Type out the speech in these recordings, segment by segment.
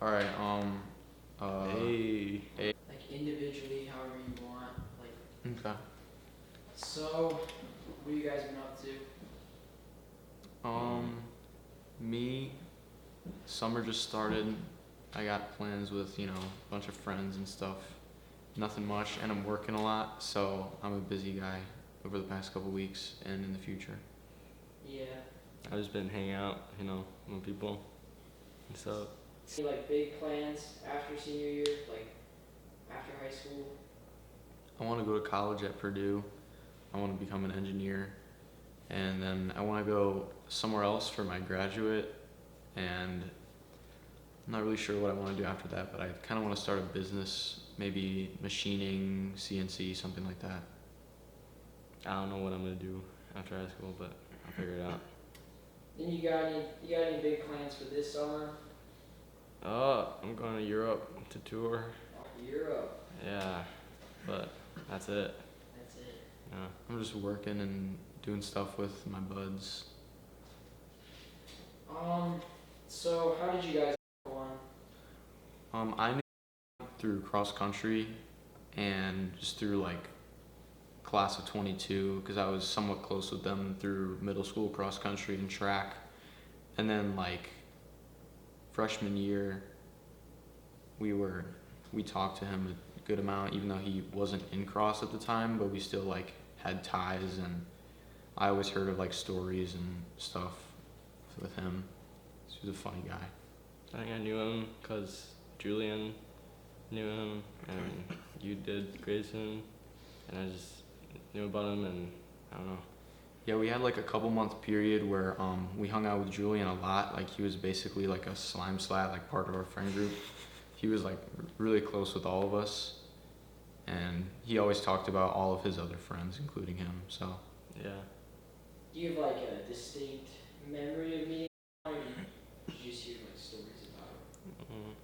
All right. Hey. Like individually, however you want. Like, Okay. so, what have you guys been up to? Um, Me, summer just started. I got plans with a bunch of friends and stuff. Nothing much, and I'm working a lot, so I'm a busy guy over the past couple weeks and in the future. Yeah. I've just been hanging out, with people. So, Any like big plans after senior year, like after high school? I want to go to college at Purdue. I want to become an engineer, and then I want to go somewhere else for my graduate. And I'm not really sure what I want to do after that, but I kind of want to start a business, maybe machining, CNC, something like that. I don't know what I'm going to do after high school, but I'll figure it out. Then you got any big plans for this summer? I'm going to Europe to tour. Oh, Europe. Yeah, but that's it. That's it. Yeah. I'm just working and doing stuff with my buds. So how did you guys go on? I knew through cross country and just through like class of 22 because I was somewhat close with them through middle school cross country and track. And then like freshman year, we talked to him a good amount, even though he wasn't in cross at the time, but we still like had ties, and I always heard of like stories and stuff with him. He was a funny guy. I think I knew him because Julian knew him, and you did Grayson, and I just knew about him, and I don't know. Yeah, we had like a couple month period where we hung out with Julian a lot. Like he was basically like a slime slat, like part of our friend group. He was like really close with all of us, and he always talked about all of his other friends, including him. So Yeah. Do you have like a distinct memory of meeting him, or did you just hear like stories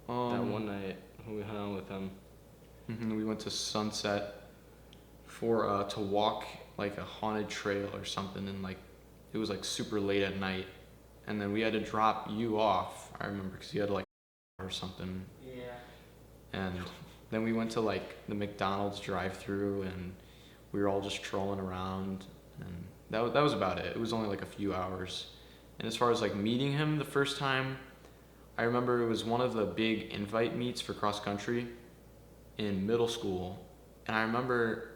about That one night when we hung out with him. we went to Sunset for to walk like a haunted trail or something, and like it was like super late at night, and then we had to drop you off. I remember because you had like or something, him? Yeah. and then we went to like the McDonald's drive-through, and we were all just trolling around, and that was about it. It was only like a few hours. And as far as like meeting him the first time, I remember it was one of the big invite meets for cross country in middle school, and I remember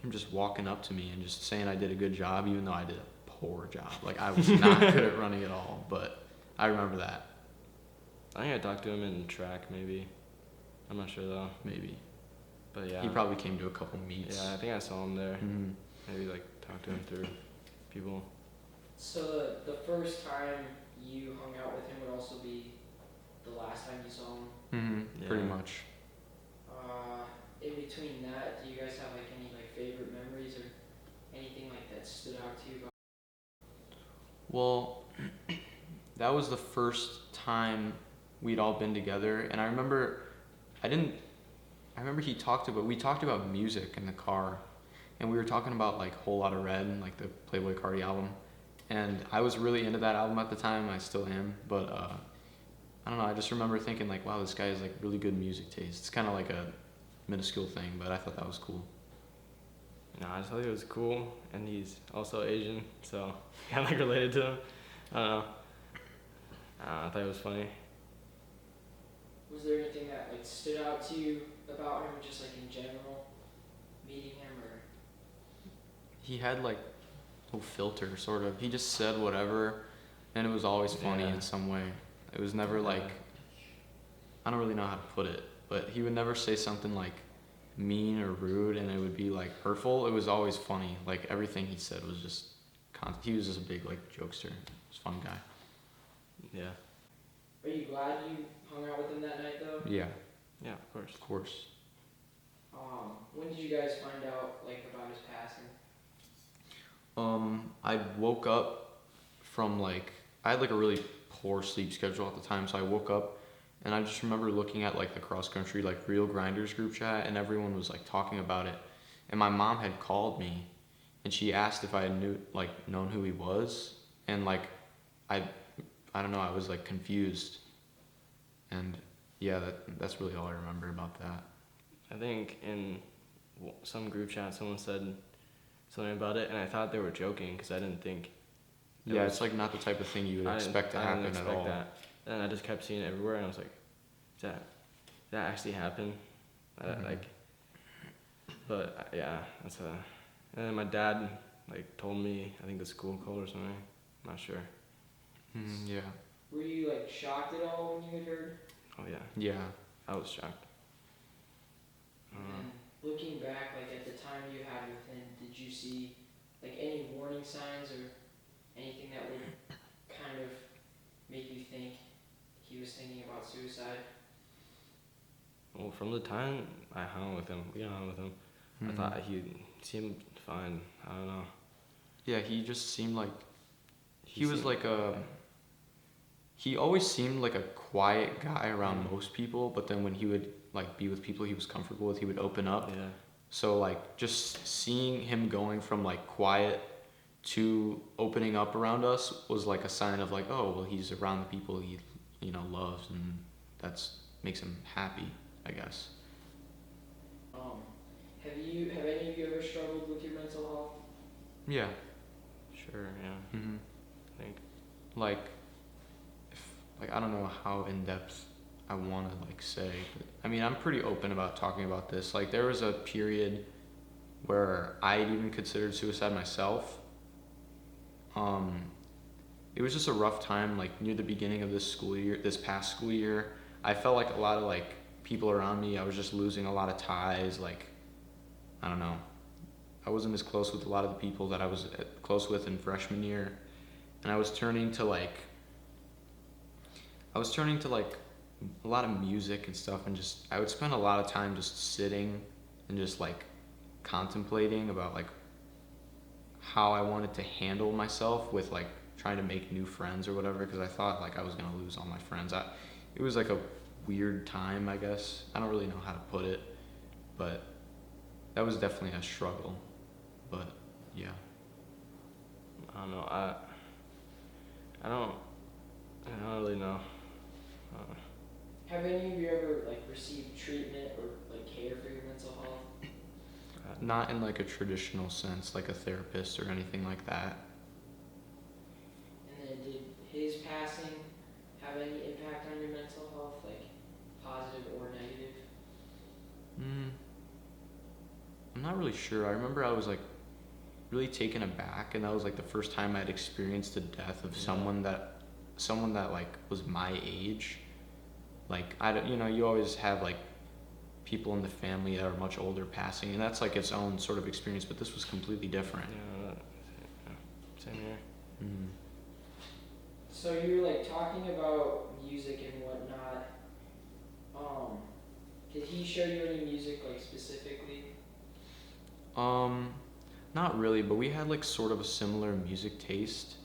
him just walking up to me and just saying I did a good job, even though I did a poor job. Like I was not good at running at all, but I remember that. I think I talked to him in track, maybe. I'm not sure though. Maybe. But yeah. He probably came to a couple meets. Yeah, I think I saw him there. Mhm. Maybe like talk to him through people. So the first time you hung out with him would also be the last time you saw him. Pretty Yeah. much. In between that, do you guys have like any like favorite memories or anything like that stood out to you? Well, that was the first time we'd all been together, and I remember I didn't. I remember we talked about music in the car, and we were talking about like Whole Lotta Red, like the Playboy Cardi album, and I was really into that album at the time. I still am, but I don't know. I just remember thinking like, wow, this guy has like really good music taste. It's kind of like a minuscule thing, but I thought that was cool. No, I just thought he was cool, and he's also Asian, so kind of like related to him. I don't know. I thought it was funny. Was there anything that like stood out to you about him, just like in general, meeting him, or? He had like no filter, sort of. He just said whatever, and it was always funny Yeah. in some way. It was never like, I don't really know how to put it, but he would never say something like mean or rude, and it would be like hurtful. It was always funny. Like everything he said was just, he was just a big like jokester. He was a fun guy. Yeah. Are you glad you hung out with him that night though? Yeah, Yeah, of course. of course. When did you guys find out like about his passing? I woke up from like, I had like a really poor sleep schedule at the time, so I woke up and I just remember looking at like the cross country like Real Grinders group chat, and everyone was like talking about it, and my mom had called me, and she asked if I had known who he was, and like I I don't know, I was like confused, and yeah, that's really all I remember about that. I think in some group chat someone said something about it, and I thought they were joking because I didn't think. Yeah, it's like not the type of thing you would expect to happen I didn't at expect all. that. And I just kept seeing it everywhere, and I was like, "Did that actually happen?" Mhm. But yeah, that's a. And then my dad told me, I think the school called or something. I'm not sure. Yeah. Were you like shocked at all when you had heard? Oh yeah, Yeah. I was shocked. And looking back, like at the time you had with him, did you see like any warning signs or anything that would kind of make you think he was thinking about suicide? Well, from the time we hung with him, I Mhm. thought he seemed fine. I don't know. Yeah, he just seemed like He he was seemed- like a. He always seemed like a quiet guy around most people, but then when he would like be with people he was comfortable with, he would open up. Yeah. So like just seeing him going from like quiet to opening up around us was like a sign of like, oh well, he's around the people he loves, and that's makes him happy, I guess. Have any of you ever struggled with your mental health? Yeah. Sure. Yeah. Mhm. I think. Like, if I don't know how in depth I want to like say, but I mean I'm pretty open about talking about this. Like there was a period where I had even considered suicide myself. Um, it was just a rough time, like near the beginning of this past school year. I felt like a lot of like people around me, I was just losing a lot of ties. Like, I don't know, I wasn't as close with a lot of the people that I was close with in freshman year, and I was turning to like a lot of music and stuff, and just I would spend a lot of time just sitting and just like contemplating about like how I wanted to handle myself with like trying to make new friends or whatever, because I thought like I was gonna lose all my friends. It was like a weird time, I guess. I don't really know how to put it, but that was definitely a struggle. But yeah. I don't know. I don't. I don't really know. Have any of you ever like received treatment or like care for your mental health? Not in like a traditional sense, like a therapist or anything like that. And then did his passing have any impact on your mental health, like positive or negative? I'm not really sure. I remember I was like really taken aback, and that was like the first time I'd experienced the death of someone that like was my age. Like I don't, you always have like people in the family that are much older passing, and that's like its own sort of experience. But this was completely different. Same here. Mm. So you were like talking about music and whatnot. Did he show you any music like specifically? Not really, but we had like sort of a similar music taste.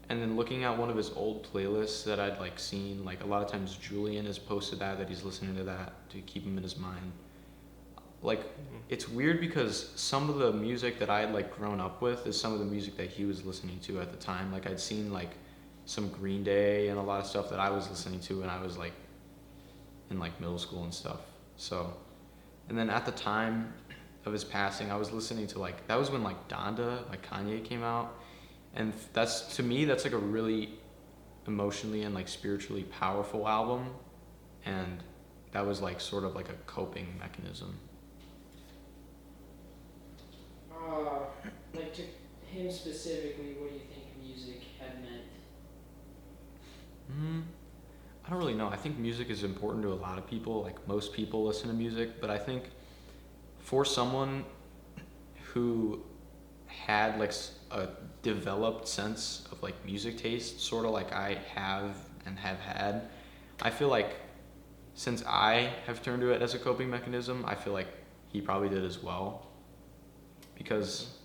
And then looking at one of his old playlists that I'd like seen, like a lot of times Julian has posted that he's listening to that to keep him in his mind. Like it's weird because some of the music that I had like grown up with is some of the music that he was listening to at the time. Like I'd seen like some Green Day and a lot of stuff that I was listening to when I was like in like middle school and stuff. So, and then at the time of his passing, I was listening to like, that was when like Donda, like Kanye came out. And that's, to me, that's like a really emotionally and like spiritually powerful album. And that was like sort of like a coping mechanism. Like to him specifically, what do you think music had meant? I don't really know. I think music is important to a lot of people. Like most people listen to music, but I think for someone who had like a developed sense of like music taste, sort of like I have and have had, I feel like since I have turned to it as a coping mechanism, I feel like he probably did as well. Because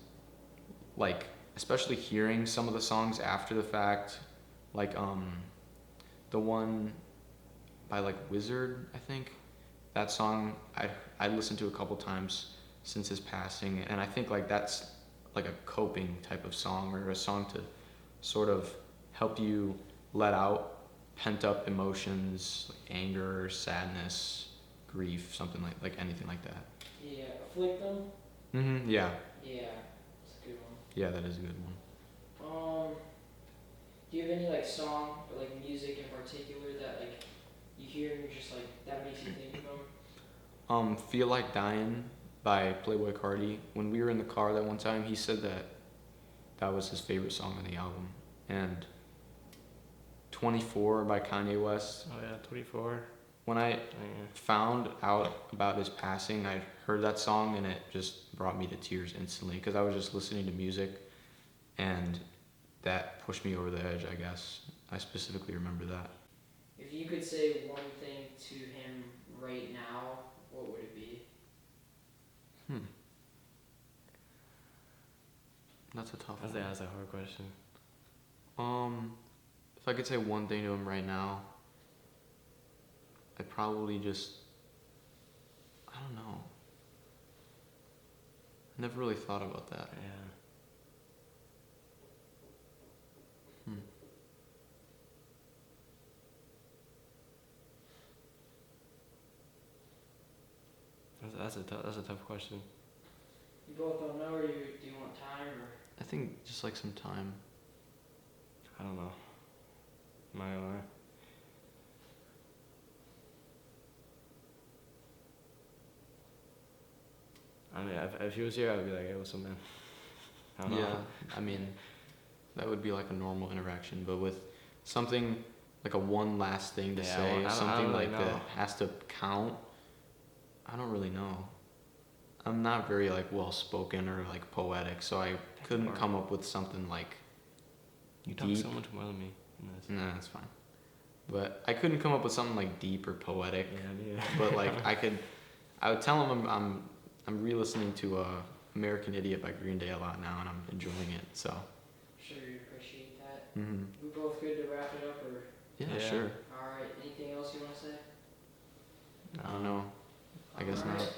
like especially hearing some of the songs after the fact, like the one by like Wizard, I think, that song I listened to a couple times since his passing, and I think like that's like a coping type of song, or a song to sort of help you let out pent up emotions, like anger, sadness, grief, something like anything like that. Yeah, afflict them. Yeah. Yeah, it's a good one. Yeah, that is a good one. Do you have any like song or like music in particular that like you hear and you're just like that makes you think of them? Feel Like Dying by Playboy Cardi. When we were in the car that one time, he said that that was his favorite song on the album. And 24 by Kanye West. Oh yeah, 24. When I Yeah. found out about his passing, I heard that song and it just brought me to tears instantly because I was just listening to music and that pushed me over the edge, I guess. I specifically remember that. If you could say one thing to him right now, what would it be? That's a tough one. That's a hard question. If I could say one thing to him right now, I'd probably just, I don't know. I never really thought about that. Yeah. That's a tough question. You both don't know, or do you want time, or? I think just like some time. I don't know. Am I gonna lie? I mean, if he was here, I'd be like, hey, what's up, man? I don't know. Yeah, I mean, that would be like a normal interaction, but with something like a one last thing to say, I something don't really like know. that has to count, I don't really know. I'm not very like well spoken or like poetic, so I couldn't come up with something like You talk deep. so much more than me in this. Nah, that's fine. But I couldn't come up with something like deep or poetic. Yeah. But like I would tell him I'm re-listening to American Idiot by Green Day a lot now, and I'm enjoying it. So. I'm sure you'd appreciate that. Mhm. We both good to wrap it up, or? Yeah, sure. Alright, anything else you want to say? I don't know. I guess Alright. not.